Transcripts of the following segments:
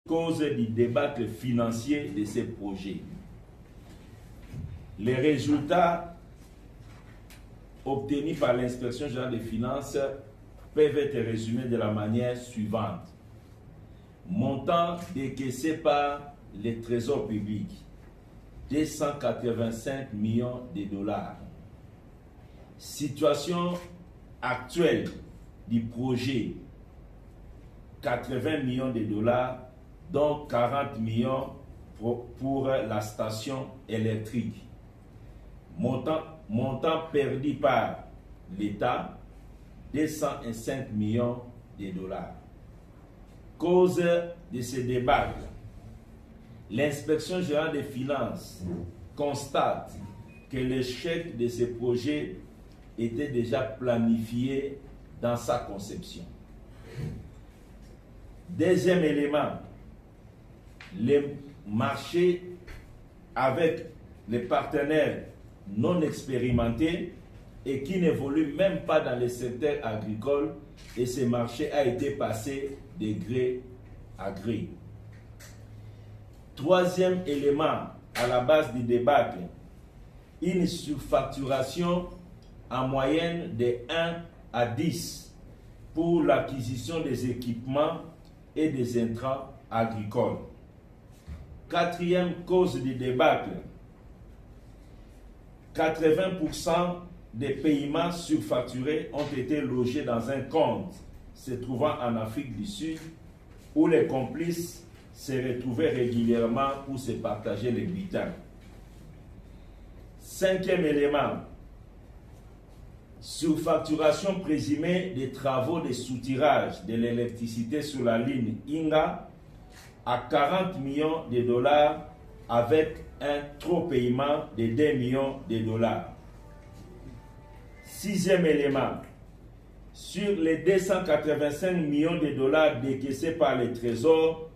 Cause du débâcle financier de ces projets. Les résultats obtenus par l'inspection générale des finances peuvent être résumés de la manière suivante. Montant décaissé par les trésors publics, 285 millions de dollars. Situation actuelle du projet, 80 millions de dollars, dont 40 millions pour la station électrique. Montant perdu par l'État, 205 millions de dollars. Cause de ce débâcle, l'inspection générale des finances constate que l'échec de ce projet était déjà planifié dans sa conception. Deuxième élément, les marchés avec les partenaires non expérimentés et qui n'évoluent même pas dans le secteur agricole, et ce marché a été passé de gré à gré. Troisième élément à la base du débâcle, une surfacturation en moyenne de 1 à 10 pour l'acquisition des équipements et des intrants agricoles. Quatrième cause du débâcle, 80% des paiements surfacturés ont été logés dans un compte se trouvant en Afrique du Sud, où les complices se retrouvaient régulièrement pour se partager les butins. Cinquième élément, surfacturation présumée des travaux de soutirage de l'électricité sur la ligne Inga à 40 millions de dollars avec un trop paiement de 2 millions de dollars. Sixième élément, sur les 285 millions de dollars décaissés par les trésors,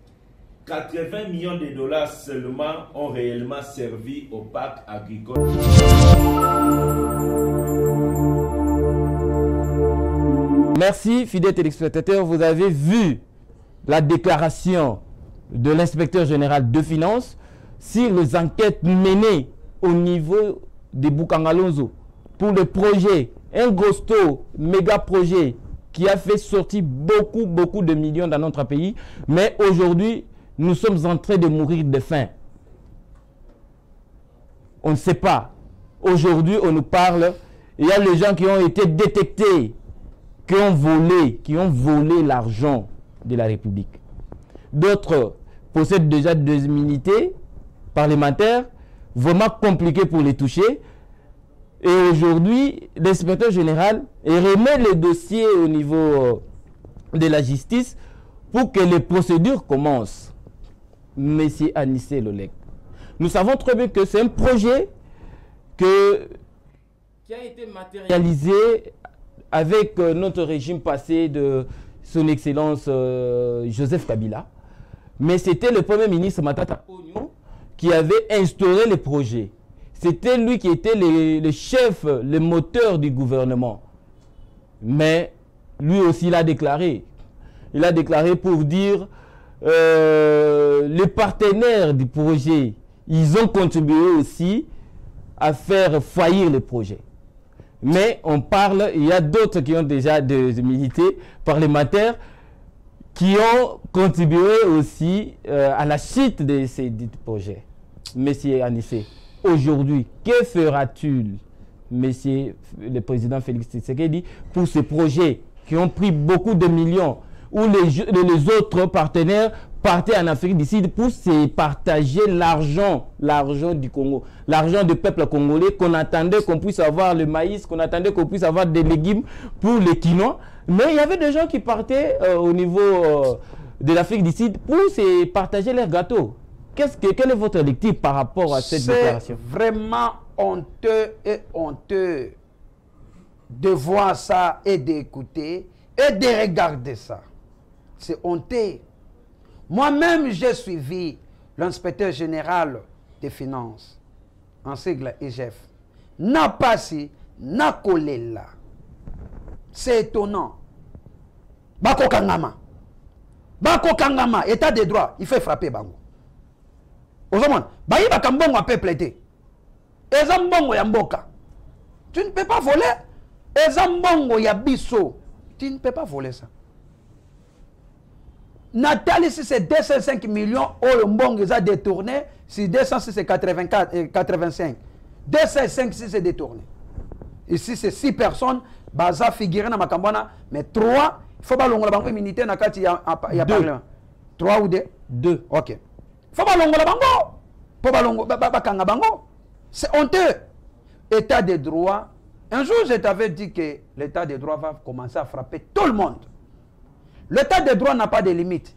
80 millions de dollars seulement ont réellement servi au parc agricole. Merci, fidèles téléspectateurs. Vous avez vu la déclaration de l'inspecteur général de finances sur les enquêtes menées au niveau de Boukangalonzo pour le projet, un costaud méga projet qui a fait sortir beaucoup de millions dans notre pays. Mais aujourd'hui, nous sommes en train de mourir de faim. On ne sait pas. Aujourd'hui, on nous parle, il y a les gens qui ont été détectés, qui ont volé l'argent de la République. D'autres possèdent déjà des immunités parlementaires, vraiment compliquées pour les toucher. Et aujourd'hui, l'inspecteur général remet les dossiers au niveau de la justice pour que les procédures commencent. Monsieur Anissé Lolek, nous savons très bien que c'est un projet qui a été matérialisé avec notre régime passé de son Excellence Joseph Kabila. Mais c'était le Premier ministre Matata Ponyo qui avait instauré le projet. C'était lui qui était le chef, le moteur du gouvernement. Mais lui aussi, il a déclaré. Il a déclaré pour dire les partenaires du projet, ils ont contribué aussi à faire faillir le projet. Mais on parle, il y a d'autres qui ont déjà des immunités parlementaires qui ont contribué aussi à la chute de ces projets. Monsieur Anissé, aujourd'hui, que fera-t-il, monsieur le président Félix Tshisekedi, pour ces projets qui ont pris beaucoup de millions, où les autres partenaires partaient en Afrique du Sud pour se partager l'argent du Congo, l'argent du peuple congolais, qu'on attendait qu'on puisse avoir le maïs, qu'on attendait qu'on puisse avoir des légumes pour les quinoa. Mais il y avait des gens qui partaient au niveau de l'Afrique du Sud pour se partager leurs gâteaux. Quelle est votre lecture par rapport à cette déclaration? C'est vraiment honteux et honteux de voir ça et d'écouter et de regarder ça. C'est honteux. Moi-même, j'ai suivi l'inspecteur général des finances, en sigle IGF. N'a pas si, n'a collé là. C'est étonnant. Bako Kangama. Bako kangama, état de droit, il fait frapper bango. Ozomon, bayi bakambongo a peuple été. Ezambongo ya mboka. Tu ne peux pas voler. Ezambongo ya biso. Tu ne peux pas voler ça. Nathalie, si c'est 205 millions, oh, mbongo a détourné. Si 200, si c'est 85. 205, si c'est détourné. Ici, c'est 6 personnes. Baza figuré dans Makambana. Mais 3, il faut pas l'ongler la banque militaire. Il y a parlement. 3 ou 2 2. Ok. Il faut pas l'ongler la banque. Il faut pas l'ongler la banque. C'est honteux. État de droit. Un jour, je t'avais dit que l'état de droit va commencer à frapper tout le monde. L'état de droit n'a pas de limite.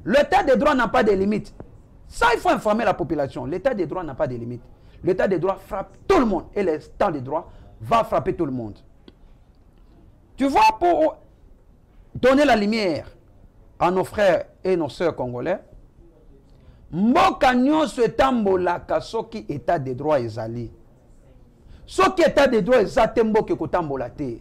L'état de droit n'a pas de limite. Ça, il faut informer la population. L'état de droit n'a pas de limite. L'état de droit frappe tout le monde. Et l'état de droit va frapper tout le monde. Tu vois, pour donner la lumière à nos frères et nos sœurs congolais, mboka nyonso etambolaka soki état de droit ezali. Soki état de droit ezate mboka kotambola te.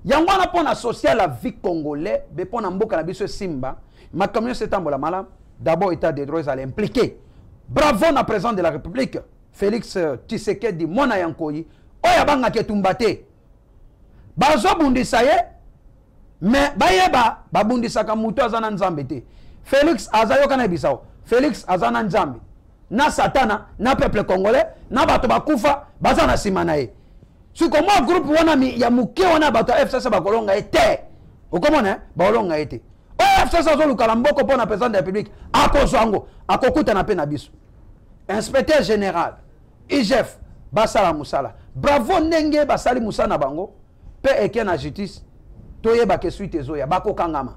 Yango wana pona social la vie congolais, be pona mboka na biso simba, makambo nyonso etambola malamu, d'abord état de droit ezali impliqué. Bravo na président de la République, Félix Tshisekedi mona yankoyi, oya banga ketumbate. Bazo bundisa ye, mais bayeba babundisaka muto azana nzambe te. Félix azayo kana bisao. Félix azana nzambe. Na satana, na peuple congolais, na bato bakufa, bazana simanae. Si comme moi groupe wana ya muke wana bato FCC bakolonga ete. Okomona bakolonga ete. O FCC zo lukala mboko pona président de la République, akozwango, akokuta na pe na biso. Inspecteur général, IGF, basala musala. Bravo ndenge basali musana bango, pe eke na justice, toyeba ke suite ezoya bako kangama.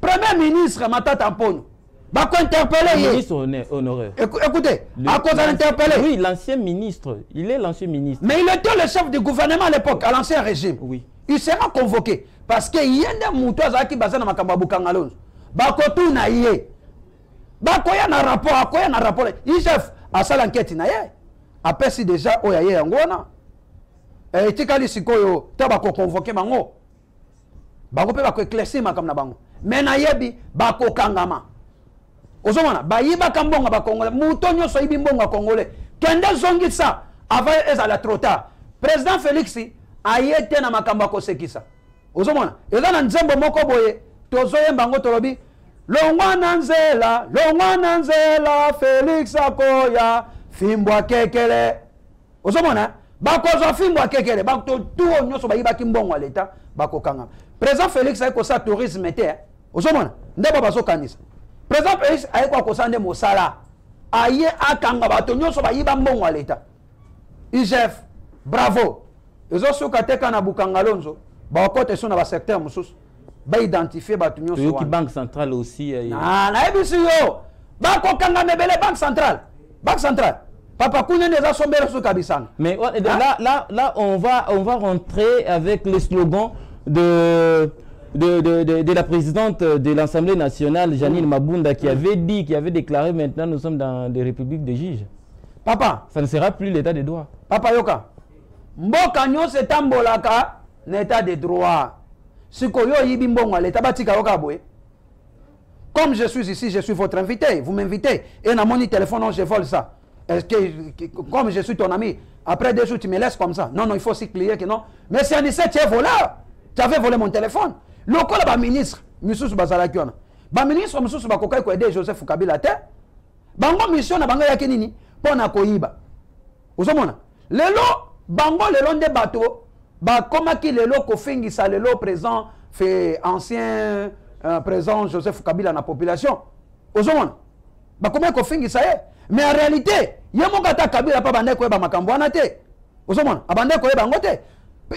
Premier ministre Matata Mponyo, bako interpeller le ministre honoré. Écoutez, à cause d'interpeller. Oui, l'ancien ministre, il est l'ancien ministre. Mais il était le chef du gouvernement à l'époque, à l'ancien régime. Oui. Il sera convoqué parce que yende muto azaki bazana makamba bukangalonzo. Bako tu na yé. Bako ya na rapport, akoya na rapport. Il chef a sa l'enquête na yé. Après si déjà oya yé ngona. Etikali sikoyo ta bako convoqué mango. Bako pe bako éclaircir makam na bango. Mais na yebi bako kangama. Ozomana bayiba kambonga ba congolais muto nyonso yibi mbonga congolais kende zongi ça avant ezala trop tard. Président Félix ayete na makamba ko sekisa. Ozomana eza na nzembo moko boye tozoyemba ngo tolobi longwa na nzela Félix akoya fimbwa kekele. Ozomana bakozwa fimbwa kekele bato tuo nyonso bayiba kimbongo leta bakokanga. Président Félix ayeko sa tourisme te. Ozomana ndeba bazokanisa. Président Félix a quoi kosande mosala. Aye akanga bato nyonso bayiba mbongo leta. IGF, bravo. Ezo suka teka na bukangalonzo, ba kote so na ba secteur mususu. Ba identifier bato nyonso. Yoki banque centrale aussi. Ah, na ebisi yo. Ba ko kanga mebele banque centrale. Banque centrale. Papa Kounen des assombés sur Kabisang. Mais là on va rentrer avec le slogan de la présidente de l'Assemblée nationale, Janine Mabunda, qui avait dit, qui avait déclaré maintenant nous sommes dans des républiques de juges. Papa, ça ne sera plus l'état de droit. Papa Yoka, mboka nyonso etambolaka l'état de droit. Sikoyo yibi mbongo l'état batika yoka boye. Comme je suis ici, je suis votre invité, vous m'invitez et na mon téléphone non, je vole ça. Est-ce que comme je suis ton ami, après 2 jours tu me laisses comme ça? Non, il faut aussi clier que non. Mais c'est un 17 tu es voleur. Tu avais volé mon téléphone. Loko la ministre, Misusu Bazalaki wana. Ba ministre Misusu bakokai ko aider Joseph Kabila te. Bango mission na bango yaki nini? Pona koyiba. Ozomona. Lelo bango lelo nde bato ba komaki lelo ko fingisa lelo présent fait ancien présent Joseph Kabila na population. Ozomona. Ba komaki ko fingisa ye. Mais en réalité, yemo kata Kabila pa bande ko ba makambo wana te. Ozomona. Abande ko yeba ngote.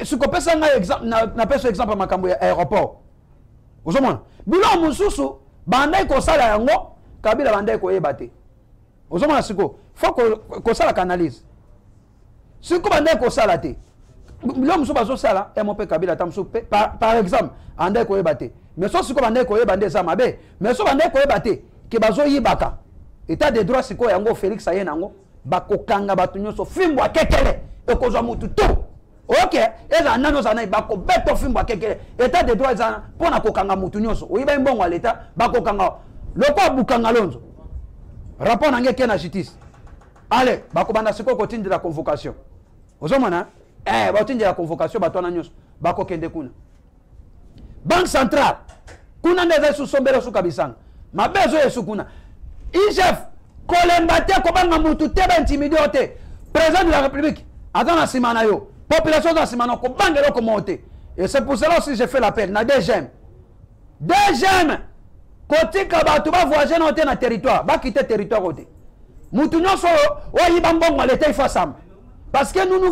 Si ko pesa nga exemple na pesa exemple makambo ya aéroport. Ozomona. Bilo mususu bandai ko sala yango Kabila bandai ko yeba te. Ozomona siko faut ko sala analyse. Siko bandai ko sala te. Bilo mususu bazo sala e mo pe Kabila tam pe par exemple andai ko yeba te. Mais so siko bandai ko yeba ndeza mabe. Mais so bandai ko yeba te ke bazo yibaka. État de droit siko yango Félix ayena ngo bakokanga batu nyonso fimbwa kekele ekozwa mutu to. Ok, eza nano za nayi bako beto fimba keke état de droit za pona kokanga mutu nyonso. Oyiba mbongo à l'état bako kanga loko bukanga lonzo. Rapport na ngeke na justice. Allez, bako banda siko kotindi la convocation. Ozomona ba tindi la convocation bato na nyonso bako kende kuna. Banque centrale kuna ndeza su sombelo su kabisanga. Mabezo yesu kuna. IGF kolembate ko banga mutu tebe intimidote. Président de la République Attends, simana yo. Population dans simana ko bangelo ko monter. Et c'est pour cela aussi j'ai fait l'appel na DGM. DGM kotika batu ba voyager na na territoire, ba quitter territoire côté. Mutu nyonso o yibambongo l'état il faut ça. Parce que nous